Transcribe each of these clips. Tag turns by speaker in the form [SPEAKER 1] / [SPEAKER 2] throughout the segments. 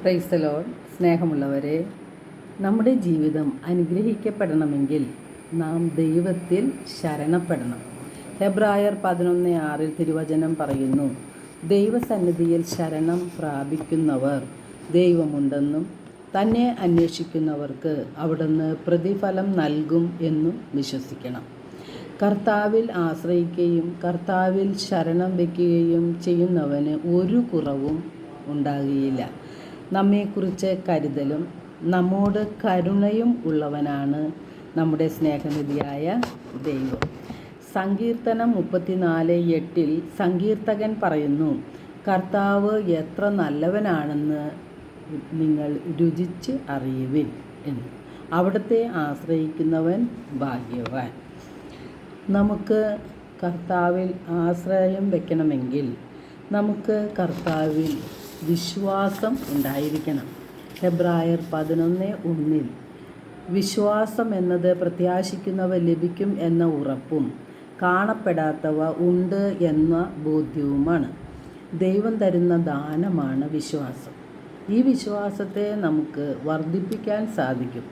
[SPEAKER 1] Praise the Lord. സ്നേഹമുള്ളവരെ, നമ്മുടെ ജീവിതം അനുഗ്രഹിക്കപ്പെടണമെങ്കിൽ നാം ദൈവത്തിൽ ശരണപ്പെടണം. ഹെബ്രായർ 11:6 തിരുവചനം പറയുന്നു, ദൈവസന്നിധിയിൽ ശരണം പ്രാപിക്കുന്നവർ ദൈവമുണ്ടെന്നും തന്നെ അന്വേഷിക്കുന്നവർക്ക് അവിടുന്ന് പ്രതിഫലം നൽകും എന്നും വിശ്വസിക്കണം. കർത്താവിൽ ആശ്രയിക്കുകയും കർത്താവിൽ ശരണം വയ്ക്കുകയും ചെയ്യുന്നവന് ഒരു കുറവും ഉണ്ടാകുകയില്ല. നമ്മെക്കുറിച്ച് കരുതലും നമ്മോട് കരുണയും ഉള്ളവനാണ് നമ്മുടെ സ്നേഹനിധിയായ ദൈവം. സങ്കീർത്തനം 34:8 സങ്കീർത്തകൻ പറയുന്നു, കർത്താവ് എത്ര നല്ലവനാണെന്ന് നിങ്ങൾ രുചിച്ച് അറിയുവിൻ എന്ന്. അവിടുത്തെ ആശ്രയിക്കുന്നവൻ ഭാഗ്യവാൻ. നമുക്ക് കർത്താവിൽ ആശ്രയം വയ്ക്കണമെങ്കിൽ നമുക്ക് കർത്താവിൽ വിശ്വാസം ഉണ്ടായിരിക്കണം. ഹെബ്രായർ 11:1 വിശ്വാസം എന്നത് പ്രത്യാശിക്കുന്നവ ലഭിക്കും എന്ന ഉറപ്പും കാണപ്പെടാത്തവ ഉണ്ട് എന്ന ബോധ്യവുമാണ്. ദൈവം തരുന്ന ദാനമാണ് വിശ്വാസം. ഈ വിശ്വാസത്തെ നമുക്ക് വർദ്ധിപ്പിക്കാൻ സാധിക്കും.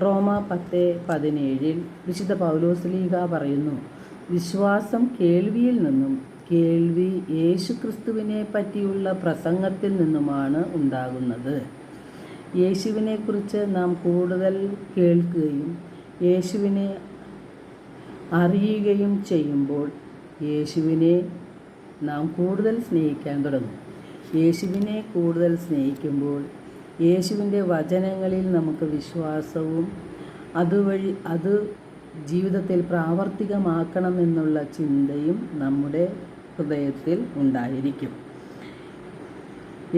[SPEAKER 1] റോമ 10:17 വിശുദ്ധ പൗലോസ്ലീഹ പറയുന്നു, വിശ്വാസം കേൾവിയിൽ നിന്നും, കേൾവി യേശുക്രിസ്തുവിനെ പറ്റിയുള്ള പ്രസംഗത്തിൽ നിന്നുമാണ് ഉണ്ടാകുന്നത്. യേശുവിനെക്കുറിച്ച് നാം കൂടുതൽ കേൾക്കുകയും യേശുവിനെ അറിയുകയും ചെയ്യുമ്പോൾ യേശുവിനെ നാം കൂടുതൽ സ്നേഹിക്കാൻ തുടങ്ങും. യേശുവിനെ കൂടുതൽ സ്നേഹിക്കുമ്പോൾ യേശുവിൻ്റെ വചനങ്ങളിൽ നമുക്ക് വിശ്വാസവും അതുവഴി അത് ജീവിതത്തിൽ പ്രാവർത്തികമാക്കണമെന്നുള്ള ചിന്തയും നമ്മുടെ ഹൃദയത്തിൽ ഉണ്ടായിരിക്കും.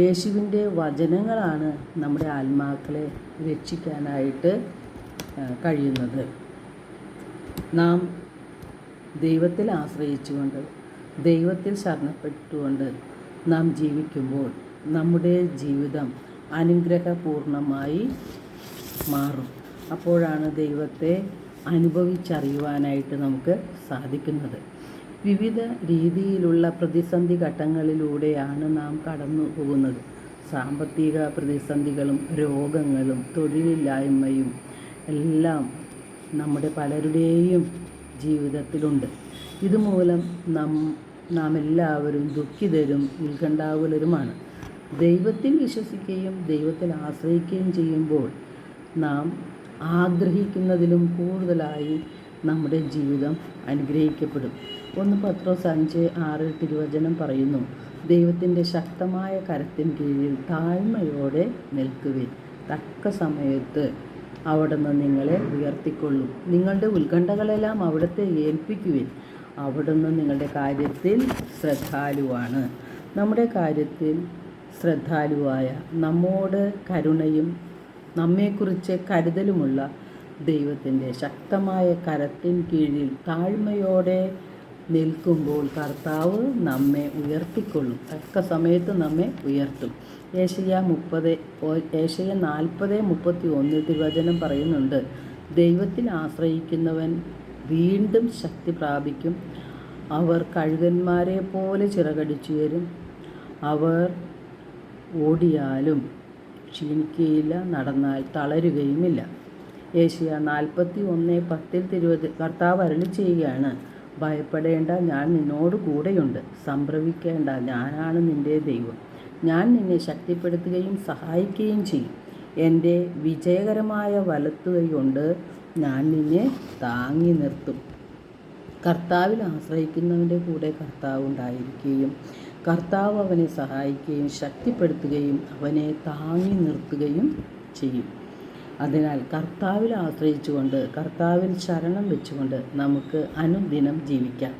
[SPEAKER 1] യേശുവിൻ്റെ വചനങ്ങളാണ് നമ്മുടെ ആത്മാക്കളെ രക്ഷിക്കാനായിട്ട് കഴിയുന്നത്. നാം ദൈവത്തിൽ ആശ്രയിച്ചുകൊണ്ട് ദൈവത്തിൽ ശരണപ്പെട്ടുകൊണ്ട് നാം ജീവിക്കുമ്പോൾ നമ്മുടെ ജീവിതം അനുഗ്രഹപൂർണമായി മാറും. അപ്പോഴാണ് ദൈവത്തെ അനുഭവിച്ചറിയുവാനായിട്ട് നമുക്ക് സാധിക്കുന്നത്. വിവിധ രീതിയിലുള്ള പ്രതിസന്ധി ഘട്ടങ്ങളിലൂടെയാണ് നാം കടന്നു പോകുന്നത്. സാമ്പത്തിക പ്രതിസന്ധികളും രോഗങ്ങളും തൊഴിലില്ലായ്മയും എല്ലാം നമ്മുടെ പലരുടെയും ജീവിതത്തിലുണ്ട്. ഇതുമൂലം നാം എല്ലാവരും ദുഃഖിതരും ഉത്കണ്ഠാകുലരുമാണ്. ദൈവത്തിൽ വിശ്വസിക്കുകയും ദൈവത്തിൽ ആശ്രയിക്കുകയും ചെയ്യുമ്പോൾ നാം ആഗ്രഹിക്കുന്നതിലും കൂടുതലായി നമ്മുടെ ജീവിതം അനുഗ്രഹിക്കപ്പെടും. 1 പത്രോസ് 5:6 തിരുവചനം പറയുന്നു, ദൈവത്തിൻ്റെ ശക്തമായ കരത്തിൻ കീഴിൽ താഴ്മയോടെ നിൽക്കുവിൻ. തക്ക സമയത്ത് അവിടുന്ന് നിങ്ങളെ ഉയർത്തിക്കൊള്ളും. നിങ്ങളുടെ ഉത്കണ്ഠകളെല്ലാം അവിടുത്തെ ഏൽപ്പിക്കുവിൻ. അവിടുന്ന് നിങ്ങളുടെ കാര്യത്തിൽ ശ്രദ്ധാലുവാണ്. നമ്മുടെ കാര്യത്തിൽ ശ്രദ്ധാലുവായ, നമ്മോട് കരുണയും നമ്മെക്കുറിച്ച് കരുതലുമുള്ള ദൈവത്തിൻ്റെ ശക്തമായ കരത്തിൻ കീഴിൽ താഴ്മയോടെ നിൽക്കുമ്പോൾ കർത്താവ് നമ്മെ ഉയർത്തിക്കൊള്ളും. തക്ക സമയത്ത് നമ്മെ ഉയർത്തും. ഏശയ്യ 40:31 തിരുവചനം പറയുന്നുണ്ട്, ദൈവത്തിൽ ആശ്രയിക്കുന്നവൻ വീണ്ടും ശക്തി പ്രാപിക്കും. അവർ കഴുകന്മാരെ പോലെ ചിറകടിച്ചുയരും. അവർ ഓടിയാലും ക്ഷീണിക്കുകയില്ല, നടന്നാൽ തളരുകയുമില്ല. ഏശയ്യ 41:10 കർത്താവ് അരുളി ചെയ്യുകയാണ്, ഭയപ്പെടേണ്ട, ഞാൻ നിന്നോട് കൂടെയുണ്ട്. സംഭ്രമിക്കേണ്ട, ഞാനാണ് നിൻ്റെ ദൈവം. ഞാൻ നിന്നെ ശക്തിപ്പെടുത്തുകയും സഹായിക്കുകയും ചെയ്യും. എൻ്റെ വിജയകരമായ വലത്തുകൈ കൊണ്ട് ഞാൻ നിന്നെ താങ്ങി നിർത്തും. കർത്താവിൽ ആശ്രയിക്കുന്നവൻ്റെ കൂടെ കർത്താവ് ഉണ്ടായിരിക്കുകയും കർത്താവ് അവനെ സഹായിക്കുകയും ശക്തിപ്പെടുത്തുകയും അവനെ താങ്ങി നിർത്തുകയും ചെയ്യും. അതിനാൽ കർത്താവിൽ ആശ്രയിച്ചുകൊണ്ട് കർത്താവിൽ ശരണം വെച്ചുകൊണ്ട് നമുക്ക് അനുദിനം ജീവിക്കാം.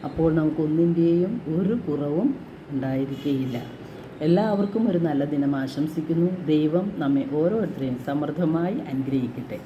[SPEAKER 1] അപ്പോൾ നമുക്കൊന്നിൻ്റെയും ഒരു കുറവും ഉണ്ടായിരിക്കുകയില്ല. എല്ലാവർക്കും ഒരു നല്ല ദിനം ആശംസിക്കുന്നു. ദൈവം നമ്മെ ഓരോരുത്തരെയും സമൃദ്ധമായി അനുഗ്രഹിക്കട്ടെ.